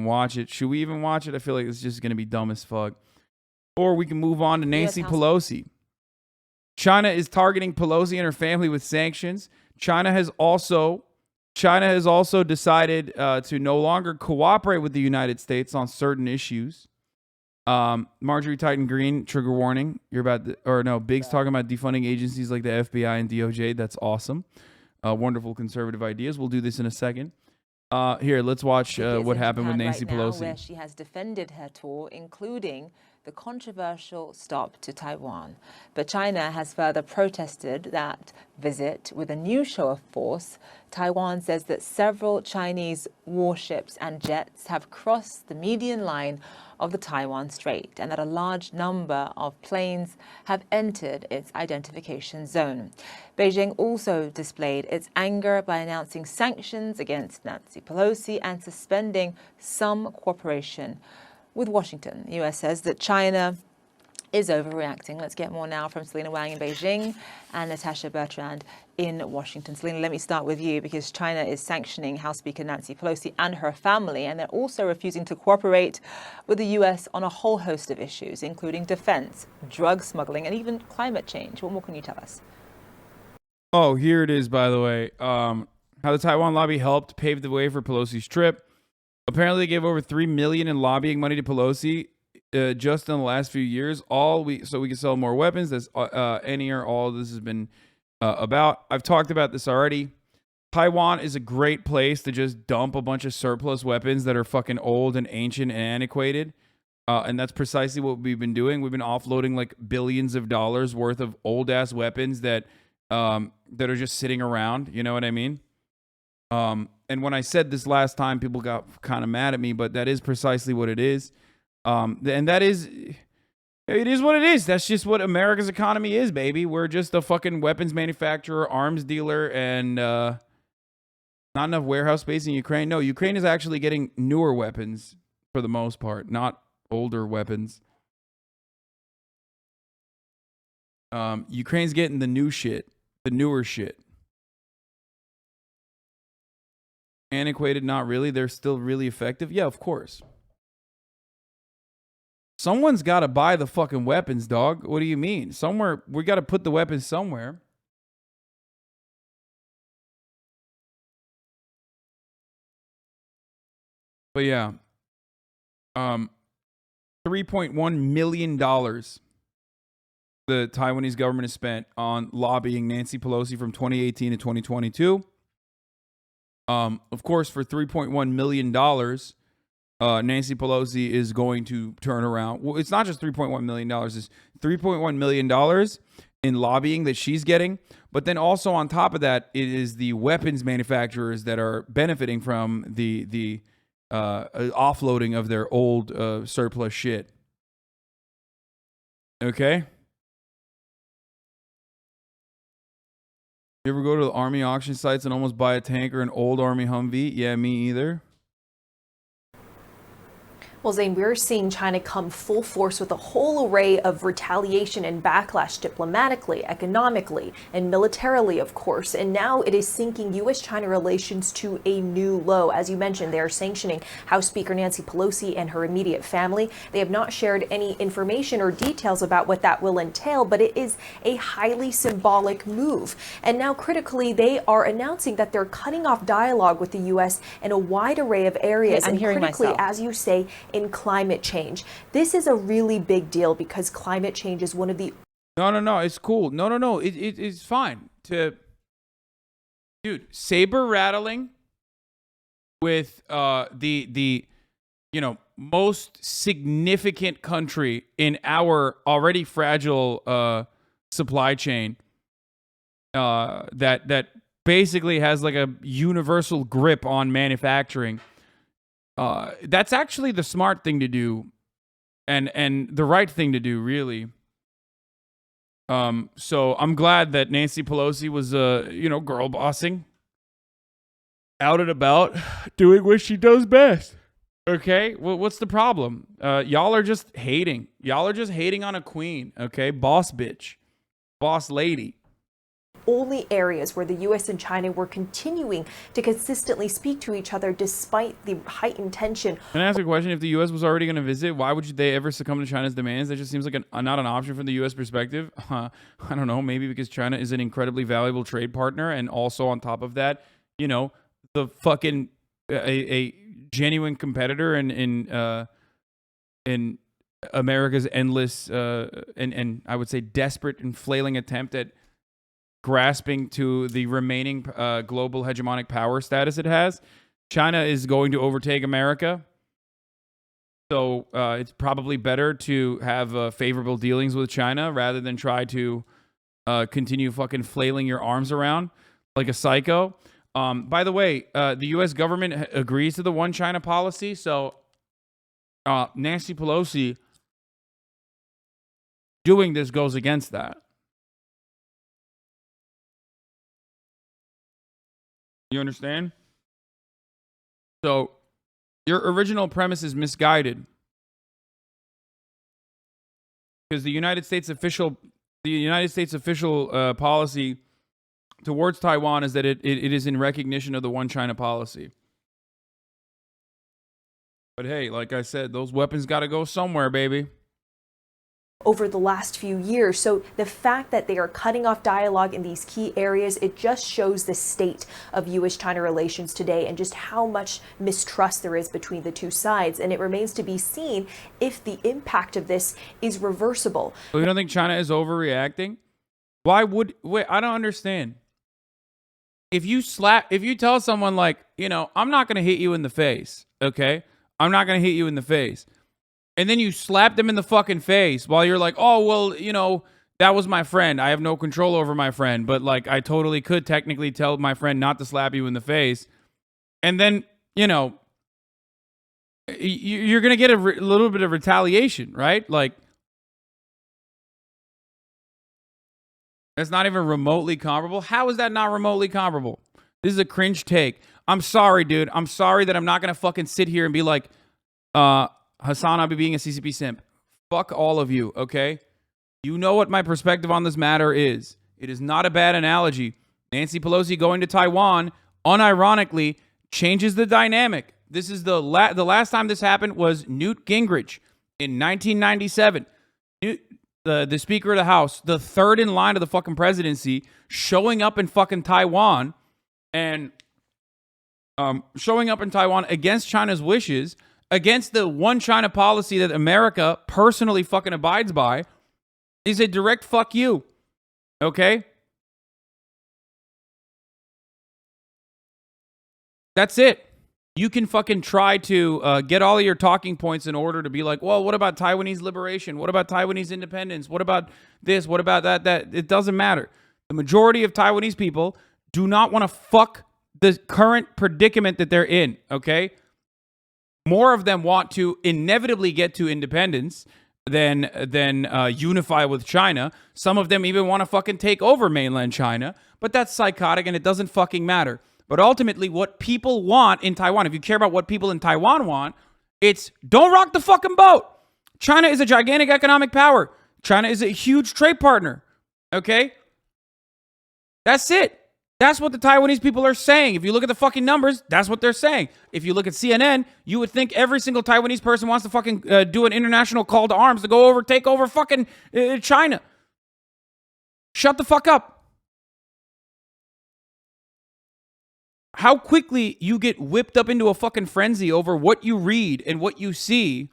even watch it. Should we even watch it? I feel like it's just going to be dumb as fuck. Or we can move on to Nancy Pelosi. China is targeting Pelosi and her family with sanctions. China has also decided to no longer cooperate with the United States on certain issues. Marjorie Titan Green, trigger warning. Big's talking about defunding agencies like the FBI and DOJ. That's awesome. Wonderful conservative ideas. We'll do this in a second. Here, let's watch what happened with Nancy Pelosi. Where she has defended her tour, including the controversial stop to Taiwan. But China has further protested that visit with a new show of force. Taiwan says that several Chinese warships and jets have crossed the median line of the Taiwan Strait, and that a large number of planes have entered its identification zone. Beijing also displayed its anger by announcing sanctions against Nancy Pelosi and suspending some cooperation with Washington. The U.S. says that China is overreacting. Let's get more now from Selena Wang in Beijing and Natasha Bertrand in Washington. Selena, let me start with you, because China is sanctioning House Speaker Nancy Pelosi and her family, and they're also refusing to cooperate with the U.S. on a whole host of issues, including defense, drug smuggling, and even climate change. What more can you tell us? Oh, here it is, by the way. How the Taiwan lobby helped pave the way for Pelosi's trip. Apparently, they gave over $3 million in lobbying money to Pelosi just in the last few years. So we can sell more weapons. That's any or all this has been about. I've talked about this already. Taiwan is a great place to just dump a bunch of surplus weapons that are fucking old and ancient and antiquated. And that's precisely what we've been doing. We've been offloading like billions of dollars worth of old ass weapons that are just sitting around. You know what I mean? And when I said this last time, people got kind of mad at me, but that is precisely what it is. And that is, it is what it is. That's just what America's economy is, baby. We're just a fucking weapons manufacturer, arms dealer, and not enough warehouse space in Ukraine. No, Ukraine is actually getting newer weapons for the most part, not older weapons. Ukraine's getting the new shit, the newer shit. Antiquated, not really. They're still really effective. Yeah, of course. Someone's got to buy the fucking weapons, dog. What do you mean? Somewhere, we got to put the weapons somewhere. But yeah, $3.1 million the Taiwanese government has spent on lobbying Nancy Pelosi from 2018 to 2022. Of course, for $3.1 million, Nancy Pelosi is going to turn around. Well, it's not just $3.1 million. It's $3.1 million in lobbying that she's getting. But then also on top of that, it is the weapons manufacturers that are benefiting from the offloading of their old surplus shit. Okay? You ever go to the Army auction sites and almost buy a tank or an old Army Humvee? Yeah, me either. Well, Zane, we're seeing China come full force with a whole array of retaliation and backlash diplomatically, economically, and militarily, of course. And now it is sinking U.S.-China relations to a new low. As you mentioned, they are sanctioning House Speaker Nancy Pelosi and her immediate family. They have not shared any information or details about what that will entail, but it is a highly symbolic move. And now, critically, they are announcing that they're cutting off dialogue with the U.S. in a wide array of areas. I'm hearing critically, myself. as you say, in climate change. This is a really big deal because climate change is one of the... No, it's cool. No, it's fine. Dude, saber rattling with the most significant country in our already fragile supply chain that basically has like a universal grip on manufacturing. That's actually the smart thing to do and the right thing to do, really. So I'm glad that Nancy Pelosi was, girl bossing, out and about, doing what she does best. Okay, well, what's the problem? Y'all are just hating. Y'all are just hating on a queen. Okay, boss bitch, boss lady. only areas where the U.S. and China were continuing to consistently speak to each other despite the heightened tension. Can I ask a question? If the U.S. was already going to visit, why would they ever succumb to China's demands? That just seems like not an option from the U.S. perspective. I don't know. Maybe because China is an incredibly valuable trade partner, and also on top of that, you know, the fucking a genuine competitor in America's endless and I would say desperate and flailing attempt at grasping to the remaining global hegemonic power status it has. China is going to overtake America. So it's probably better to have favorable dealings with China rather than try to continue fucking flailing your arms around like a psycho. By the way, the U.S. government agrees to the one China policy. So Nancy Pelosi doing this goes against that. You understand? So your original premise is misguided because the United States official policy towards Taiwan is that it is in recognition of the one China policy. But hey, like I said, those weapons got to go somewhere, baby. Over the last few years. So the fact that they are cutting off dialogue in these key areas, it just shows the state of U.S.-China relations today and just how much mistrust there is between the two sides. And it remains to be seen if the impact of this is reversible. So you don't think China is overreacting? Wait, I don't understand. If you tell someone like, you know, I'm not going to hit you in the face, okay? I'm not going to hit you in the face. And then you slap them in the fucking face while you're like, oh, well, you know, that was my friend. I have no control over my friend. But, like, I totally could technically tell my friend not to slap you in the face. And then, you know, you're going to get a little bit of retaliation, right? Like, that's not even remotely comparable. How is that not remotely comparable? This is a cringe take. I'm sorry, dude. I'm sorry that I'm not going to fucking sit here and be like, Hasanabi being a CCP simp. Fuck all of you, okay? You know what my perspective on this matter is. It is not a bad analogy. Nancy Pelosi going to Taiwan, unironically, changes the dynamic. This is the last time this happened was Newt Gingrich in 1997. The Speaker of the House, the third in line of the fucking presidency, showing up in fucking Taiwan and showing up in Taiwan against China's wishes, against the one China policy that America personally fucking abides by, is a direct fuck you. Okay? That's it. You can fucking try to get all of your talking points in order to be like, well, what about Taiwanese liberation? What about Taiwanese independence? What about this? What about that? It doesn't matter. The majority of Taiwanese people do not want to fuck the current predicament that they're in, okay? More of them want to inevitably get to independence than unify with China. Some of them even want to fucking take over mainland China, but that's psychotic and it doesn't fucking matter. But ultimately, what people want in Taiwan, if you care about what people in Taiwan want, it's don't rock the fucking boat. China is a gigantic economic power. China is a huge trade partner, okay? That's it. That's what the Taiwanese people are saying. If you look at the fucking numbers, that's what they're saying. If you look at CNN, you would think every single Taiwanese person wants to fucking do an international call to arms to go over, take over fucking China. Shut the fuck up. How quickly you get whipped up into a fucking frenzy over what you read and what you see.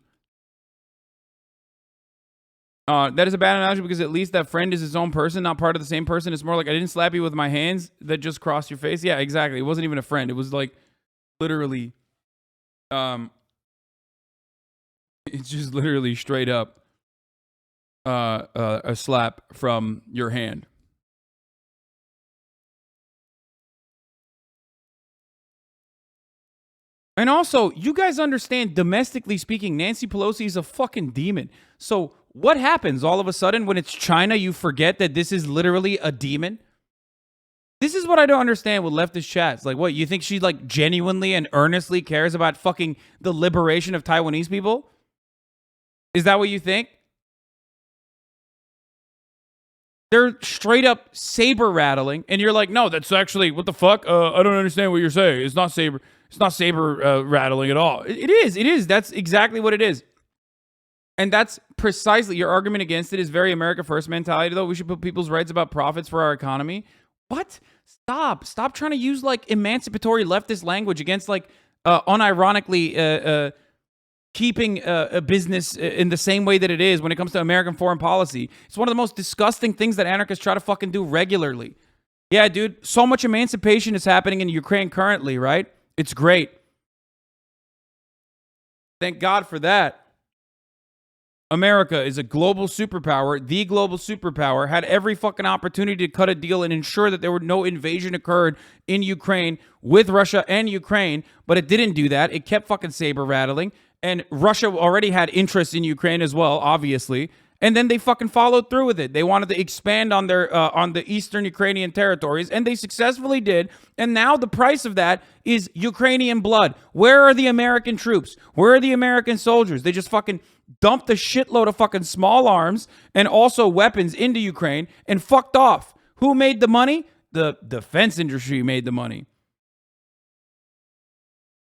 That is a bad analogy because at least that friend is his own person, not part of the same person. It's more like I didn't slap you with my hands that just crossed your face. Yeah, exactly. It wasn't even a friend. It was like literally, it's just literally straight up a slap from your hand. And also, you guys understand, domestically speaking, Nancy Pelosi is a fucking demon. So what happens all of a sudden when it's China, you forget that this is literally a demon? This is what I don't understand with leftist chats. Like, what, you think she like genuinely and earnestly cares about fucking the liberation of Taiwanese people? Is that what you think? They're straight up saber rattling, and you're like, no, that's actually what the fuck. I don't understand what you're saying. It's not saber. It's not saber rattling at all. It is. It is. That's exactly what it is. And that's precisely your argument against it is very America First mentality, though. We should put people's rights about profits for our economy. What? Stop trying to use like emancipatory leftist language against like unironically keeping a business in the same way that it is when it comes to American foreign policy. It's one of the most disgusting things that anarchists try to fucking do regularly. Yeah, dude, so much emancipation is happening in Ukraine currently, right? It's great. Thank God for that. America is a global superpower, the global superpower, had every fucking opportunity to cut a deal and ensure that there were no invasion occurred in Ukraine with Russia and Ukraine, but it didn't do that. It kept fucking saber rattling, and Russia already had interest in Ukraine as well, obviously, and then they fucking followed through with it. They wanted to expand on their on the eastern Ukrainian territories, and they successfully did, and now the price of that is Ukrainian blood. Where are the American troops? Where are the American soldiers? They just fucking dumped a shitload of fucking small arms and also weapons into Ukraine and fucked off. Who made the money? The defense industry made the money.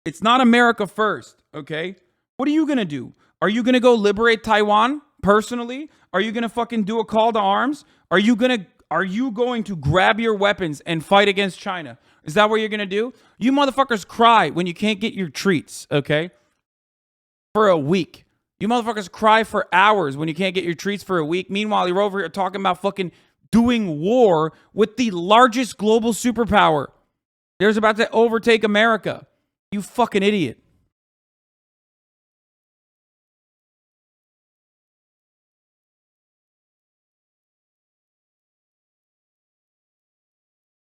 It's not America first, okay? What are you going to do? Are you going to go liberate Taiwan personally? Are you going to fucking do a call to arms? Are you going to grab your weapons and fight against China? Is that what you're going to do? You motherfuckers cry when you can't get your treats, okay? For a week. You motherfuckers cry for hours when you can't get your treats for a week. Meanwhile, you're over here talking about fucking doing war with the largest global superpower. They're about to overtake America. You fucking idiot.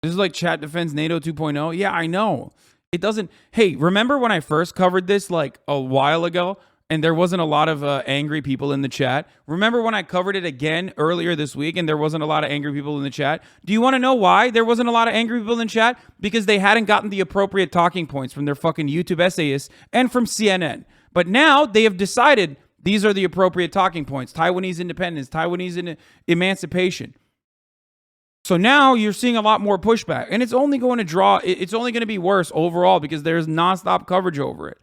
This is like chat defends NATO 2.0. Yeah, I know. It doesn't. Hey, remember when I first covered this like a while ago? And there wasn't a lot of angry people in the chat. Remember when I covered it again earlier this week and there wasn't a lot of angry people in the chat? Do you want to know why there wasn't a lot of angry people in the chat? Because they hadn't gotten the appropriate talking points from their fucking YouTube essayists and from CNN. But now they have decided these are the appropriate talking points. Taiwanese independence, Taiwanese emancipation. So now you're seeing a lot more pushback. And it's only going to be worse overall because there's nonstop coverage over it.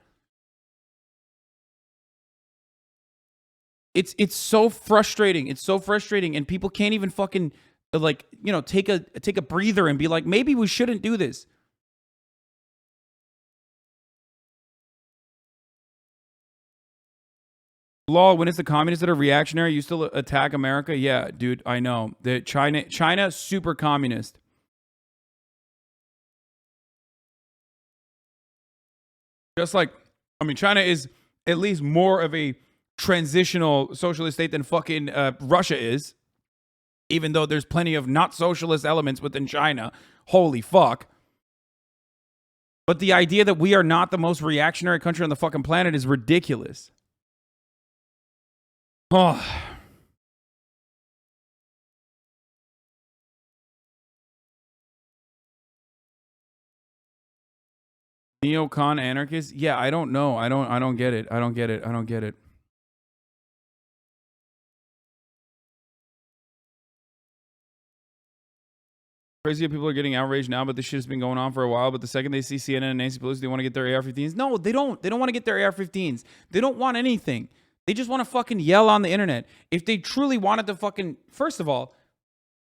It's so frustrating. It's so frustrating, and people can't even fucking like, you know, take a breather and be like, maybe we shouldn't do this. Law, when it's the communists that are reactionary, you still attack America? Yeah, dude, I know. The China super communist. Just like, I mean, China is at least more of a transitional socialist state than fucking Russia is, even though there's plenty of not socialist elements within China. Holy fuck. But the idea that we are not the most reactionary country on the fucking planet is ridiculous. Oh. Neocon anarchists? Yeah, I don't know. I don't get it. I don't get it. Crazy that people are getting outraged now, but this shit has been going on for a while. But the second they see CNN and Nancy Pelosi, they want to get their AR-15s. No, they don't. They don't want to get their AR-15s. They don't want anything. They just want to fucking yell on the internet. If they truly wanted to fucking... First of all,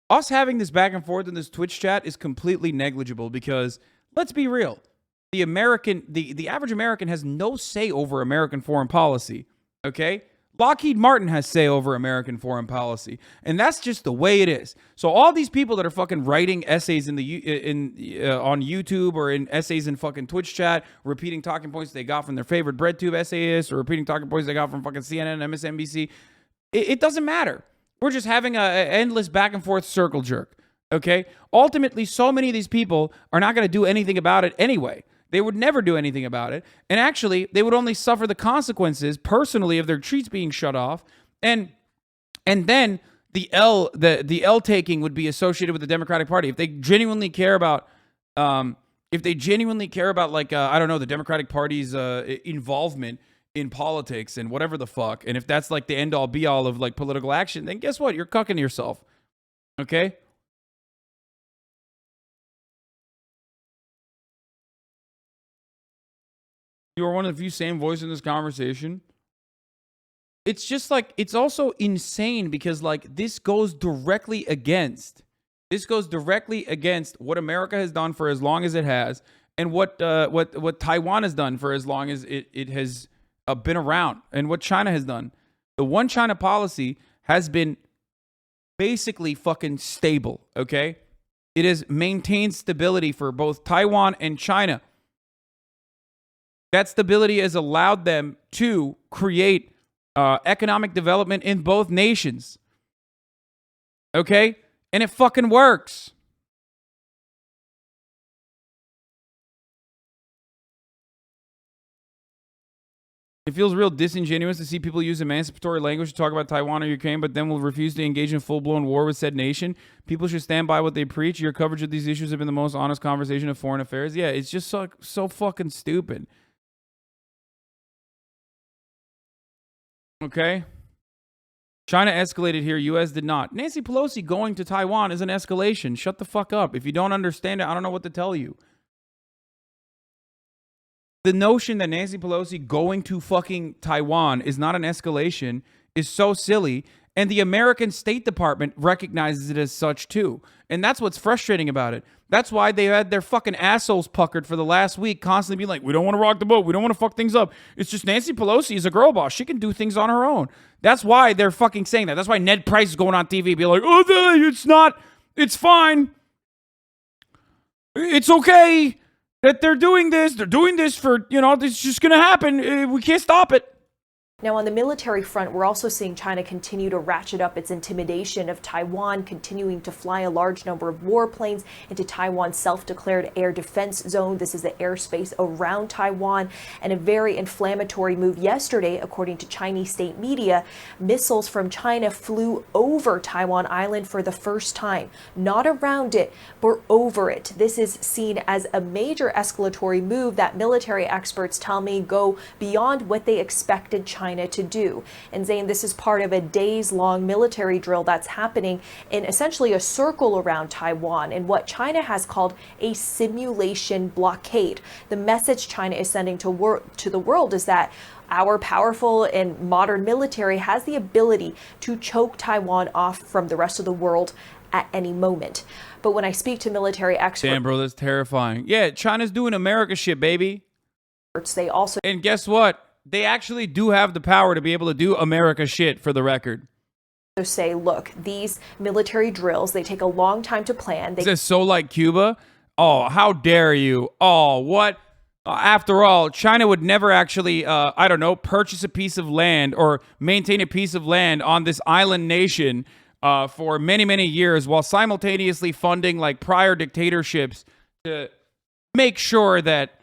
us having this back and forth in this Twitch chat is completely negligible because, let's be real, the average American has no say over American foreign policy, okay? Lockheed Martin has say over American foreign policy, and that's just the way it is. So all these people that are fucking writing essays on YouTube or in essays in fucking Twitch chat, repeating talking points they got from their favorite BreadTube essayists or repeating talking points they got from fucking CNN and MSNBC, it doesn't matter. We're just having an endless back and forth circle jerk, okay? Ultimately, so many of these people are not going to do anything about it anyway. They would never do anything about it. And actually, they would only suffer the consequences personally of their treats being shut off. And then the L taking would be associated with the Democratic Party. If they genuinely care about like, I don't know, the Democratic Party's involvement in politics and whatever the fuck, and if that's like the end all be all of like political action, then guess what? You're cucking yourself. Okay? You are one of the few sane voices in this conversation. It's just like, it's also insane because like this goes directly against what America has done for as long as it has, and what Taiwan has done for as long as it has been around, and what China has done. The one China policy has been basically fucking stable, okay? It has maintained stability for both Taiwan and China. That stability has allowed them to create economic development in both nations. Okay? And it fucking works. It feels real disingenuous to see people use emancipatory language to talk about Taiwan or Ukraine, but then will refuse to engage in full-blown war with said nation. People should stand by what they preach. Your coverage of these issues have been the most honest conversation of foreign affairs. Yeah, it's just so fucking stupid. Okay? China escalated here. U.S. did not. Nancy Pelosi going to Taiwan is an escalation. Shut the fuck up. If you don't understand it, I don't know what to tell you. The notion that Nancy Pelosi going to fucking Taiwan is not an escalation is so silly. And the American State Department recognizes it as such too. And that's what's frustrating about it. That's why they had their fucking assholes puckered for the last week, constantly being like, we don't want to rock the boat. We don't want to fuck things up. It's just Nancy Pelosi is a girl boss. She can do things on her own. That's why they're fucking saying that. That's why Ned Price is going on TV being like, oh, it's not. It's fine. It's okay that they're doing this. They're doing this for, it's just going to happen. We can't stop it. Now, on the military front, we're also seeing China continue to ratchet up its intimidation of Taiwan, continuing to fly a large number of warplanes into Taiwan's self-declared air defense zone. This is the airspace around Taiwan, and a very inflammatory move yesterday, according to Chinese state media. Missiles from China flew over Taiwan Island for the first time, not around it, but over it. This is seen as a major escalatory move that military experts tell me go beyond what they expected China to do. And Zane, this is part of a days-long military drill that's happening in essentially a circle around Taiwan in what China has called a simulation blockade. The message China is sending to the world is that our powerful and modern military has the ability to choke Taiwan off from the rest of the world at any moment. But when I speak to military experts... Damn, bro, that's terrifying. Yeah, China's doing America shit, baby. They also... And guess what? They actually do have the power to be able to do America shit, for the record. Say, look, these military drills, they take a long time to plan. Is this so like Cuba? Oh, how dare you? Oh, what? After all, China would never actually, purchase a piece of land or maintain a piece of land on this island nation for many, many years, while simultaneously funding like prior dictatorships to make sure that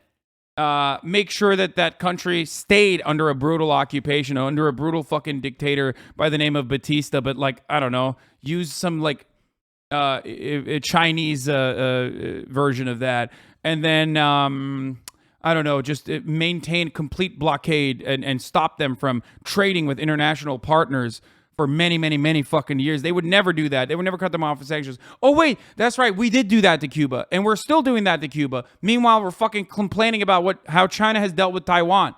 that country stayed under a brutal occupation, under a brutal fucking dictator by the name of Batista, but like, I don't know, use some like a Chinese version of that. And then, I don't know, just maintain complete blockade and stop them from trading with international partners for many, many, many fucking years. They would never do that. They would never cut them off with sanctions. Oh, wait, that's right. We did do that to Cuba, and we're still doing that to Cuba. Meanwhile, we're fucking complaining about how China has dealt with Taiwan.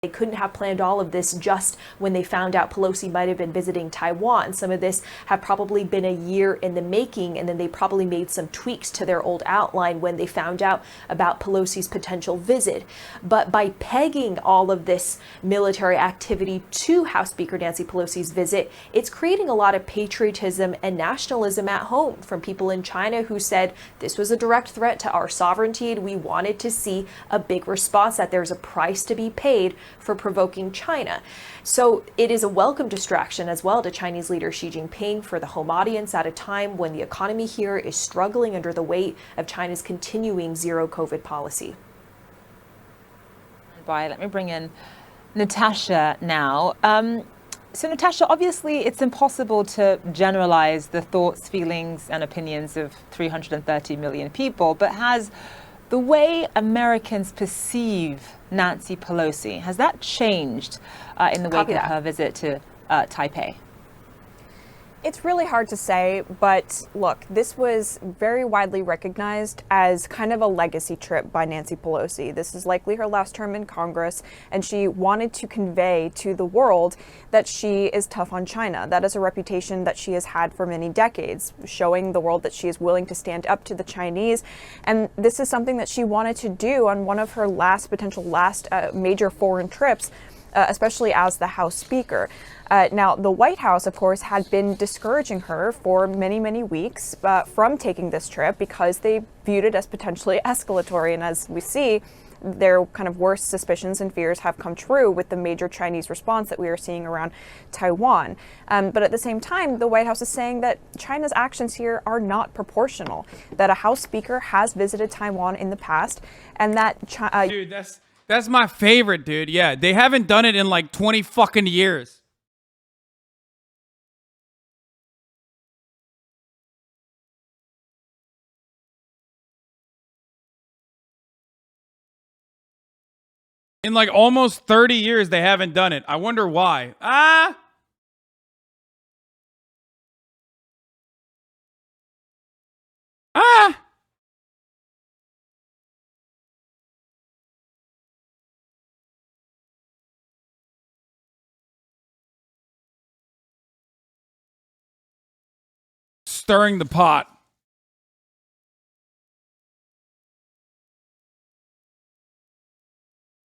They couldn't have planned all of this just when they found out Pelosi might have been visiting Taiwan. Some of this had probably been a year in the making, and then they probably made some tweaks to their old outline when they found out about Pelosi's potential visit. But by pegging all of this military activity to House Speaker Nancy Pelosi's visit, it's creating a lot of patriotism and nationalism at home from people in China who said this was a direct threat to our sovereignty, and we wanted to see a big response, that there's a price to be paid for provoking China. So it is a welcome distraction as well to Chinese leader Xi Jinping for the home audience at a time when the economy here is struggling under the weight of China's continuing zero COVID policy. Let me bring in Natasha now. So Natasha, obviously it's impossible to generalize the thoughts, feelings and opinions of 330 million people, but has the way Americans perceive Nancy Pelosi, has that changed in the wake of her visit to Taipei? It's really hard to say, but look, this was very widely recognized as kind of a legacy trip by Nancy Pelosi. This is likely her last term in Congress, and she wanted to convey to the world that she is tough on China. That is a reputation that she has had for many decades, showing the world that she is willing to stand up to the Chinese. And this is something that she wanted to do on one of her potential last major foreign trips, especially as the House Speaker. Now, the White House, of course, had been discouraging her for many, many weeks from taking this trip because they viewed it as potentially escalatory. And as we see, their kind of worst suspicions and fears have come true with the major Chinese response that we are seeing around Taiwan. But at the same time, the White House is saying that China's actions here are not proportional, that a House Speaker has visited Taiwan in the past, and that dude, that's my favorite, dude. Yeah, they haven't done it in like 20 fucking years. In like almost 30 years, they haven't done it. I wonder why. Stirring the pot.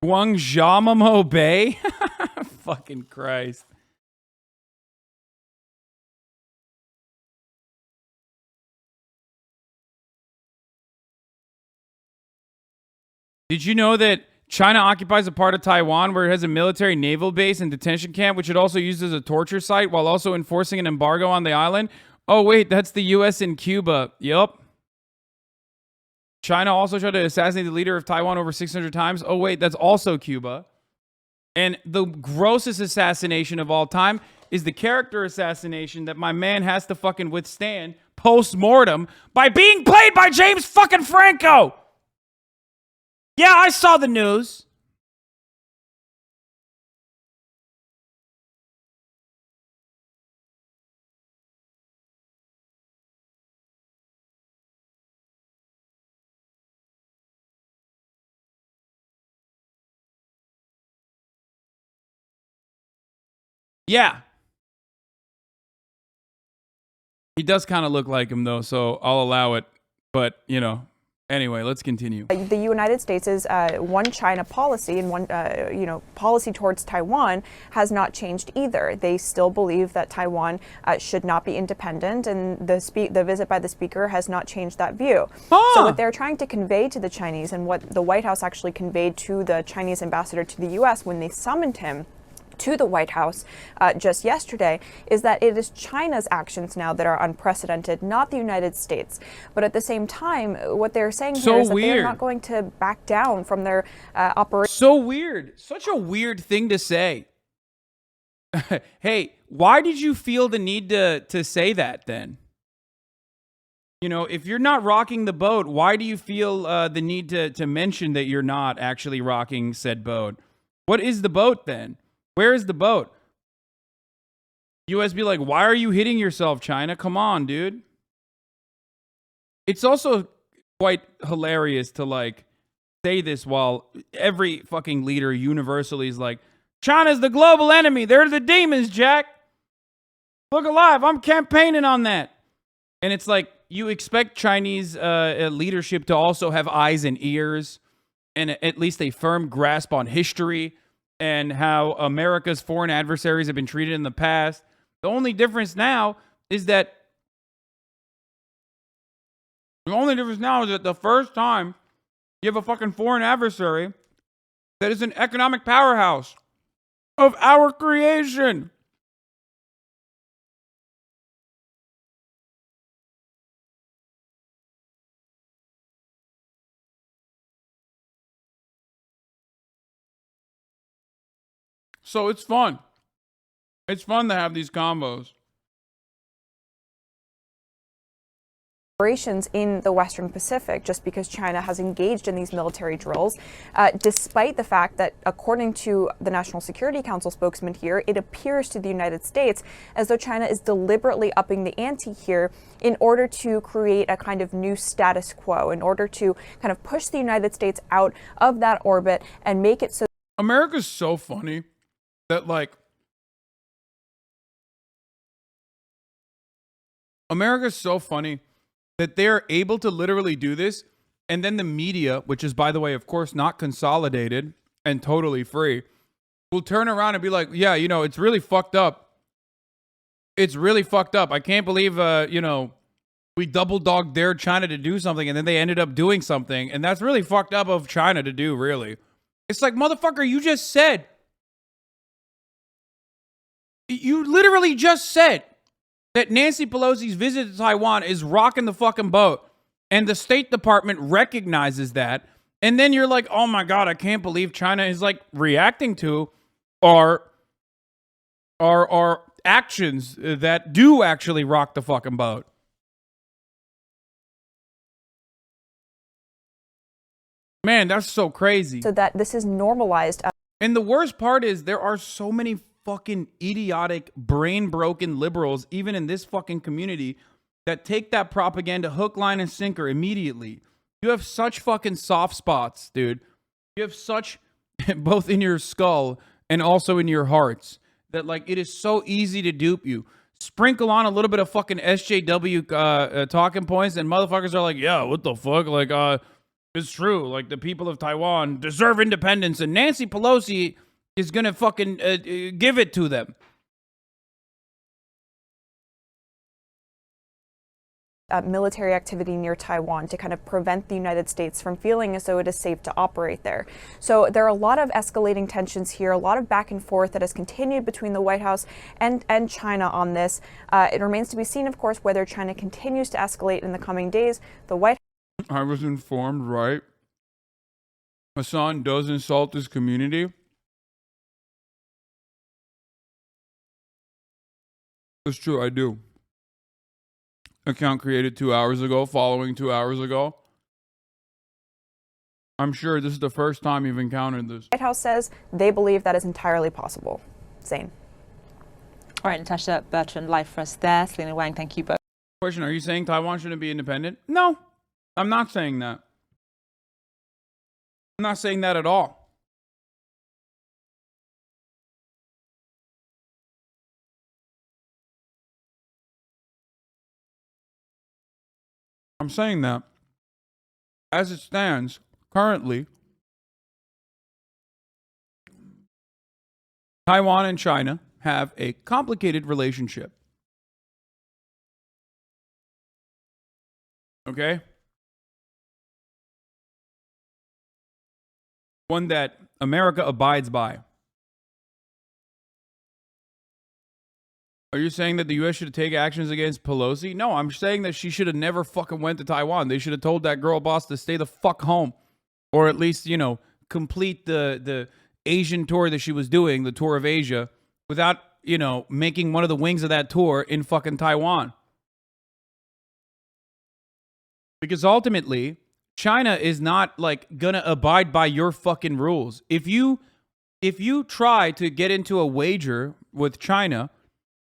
Guangzhou Bay? Fucking Christ. Did you know that China occupies a part of Taiwan where it has a military naval base and detention camp, which it also uses as a torture site while also enforcing an embargo on the island? Oh, wait, that's the U.S. and Cuba. Yup. China also tried to assassinate the leader of Taiwan over 600 times. Oh, wait, that's also Cuba. And the grossest assassination of all time is the character assassination that my man has to fucking withstand post-mortem by being played by James fucking Franco. Yeah, I saw the news. Yeah. He does kind of look like him, though, so I'll allow it. But, you know, anyway, let's continue. The United States' one China policy and one, policy towards Taiwan has not changed either. They still believe that Taiwan should not be independent, and the visit by the speaker has not changed that view. So what they're trying to convey to the Chinese, and what the White House actually conveyed to the Chinese ambassador to the U.S. when they summoned him to the White House just yesterday, is that it is China's actions now that are unprecedented, not the United States. But at the same time, what they're saying here is that they're not going to back down from their operation. So weird. Such a weird thing to say. Hey, why did you feel the need to say that then? You know, if you're not rocking the boat, why do you feel the need to mention that you're not actually rocking said boat? What is the boat then? Where is the boat? US be like, why are you hitting yourself, China? Come on, dude. It's also quite hilarious to like say this while every fucking leader universally is like, China's the global enemy. They're the demons, Jack. Look alive. I'm campaigning on that. And it's like, you expect Chinese leadership to also have eyes and ears and at least a firm grasp on history and how America's foreign adversaries have been treated in the past. The only difference now is that the first time you have a fucking foreign adversary that is an economic powerhouse of our creation. So it's fun. It's fun to have these combos. operations in the Western Pacific just because China has engaged in these military drills, despite the fact that, according to the National Security Council spokesman here, it appears to the United States as though China is deliberately upping the ante here in order to create a kind of new status quo, in order to kind of push the United States out of that orbit and make it so. America's so funny that, like, America's so funny that they're able to literally do this, and then the media, which is, by the way, of course, not consolidated and totally free, will turn around and be like, yeah, you know, it's really fucked up. It's really fucked up. I can't believe, you know, we double dog dared China to do something, and then they ended up doing something, and that's really fucked up of China to do, really. It's like, motherfucker, you just said. You literally just said that Nancy Pelosi's visit to Taiwan is rocking the fucking boat, and the State Department recognizes that, and then you're like, oh my God, I can't believe China is like reacting to our actions that do actually rock the fucking boat. Man, that's so crazy. So that this is normalized. And the worst part is there are so many fucking idiotic, brain-broken liberals, even in this fucking community, that take that propaganda hook, line, and sinker immediately. You have such fucking soft spots, dude. You have such, both in your skull and also in your hearts, that, like, it is so easy to dupe you. Sprinkle on a little bit of fucking SJW talking points, and motherfuckers are like, yeah, what the fuck? Like, it's true. Like, the people of Taiwan deserve independence, and Nancy Pelosi is gonna fucking give it to them. Military activity near Taiwan to kind of prevent the United States from feeling as though it is safe to operate there. So there are a lot of escalating tensions here, a lot of back and forth that has continued between the White House and China on this. It remains to be seen, of course, whether China continues to escalate in the coming days. The White I was informed, right? Hasan does insult this community. It's true, I do. Account created 2 hours ago, following 2 hours ago. I'm sure this is the first time you've encountered this. White House says they believe that is entirely possible. Zane. All right, Natasha Bertrand, live for us there. Selena Wang, thank you both. Question, are you saying Taiwan shouldn't be independent? No, I'm not saying that. I'm not saying that at all. I'm saying that, as it stands currently, Taiwan and China have a complicated relationship. Okay? One that America abides by. Are you saying that the U.S. should take actions against Pelosi? No, I'm saying that she should have never fucking went to Taiwan. They should have told that girl boss to stay the fuck home. Or at least, you know, complete the Asian tour that she was doing, the tour of Asia, without, you know, making one of the wings of that tour in fucking Taiwan. Because ultimately, China is not, like, gonna abide by your fucking rules. If you try to get into a wager with China,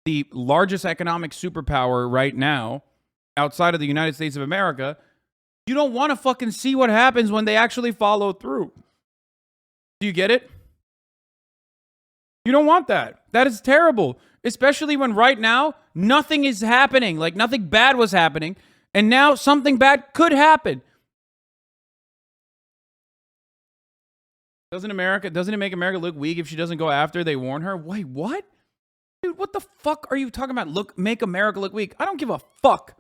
the largest economic superpower right now, outside of the United States of America, you don't want to fucking see what happens when they actually follow through. Do you get it? You don't want that. That is terrible. Especially when right now, nothing is happening. Like, nothing bad was happening. And now something bad could happen. Doesn't it make America look weak if she doesn't go after? They warn her. Wait, what? Dude, what the fuck are you talking about? Make America look weak. I don't give a fuck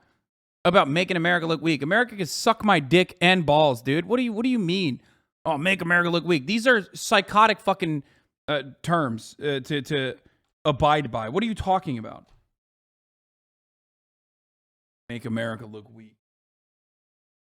about making America look weak. America can suck my dick and balls, dude. What do you mean? Oh, make America look weak. These are psychotic fucking terms to abide by. What are you talking about? Make America look weak.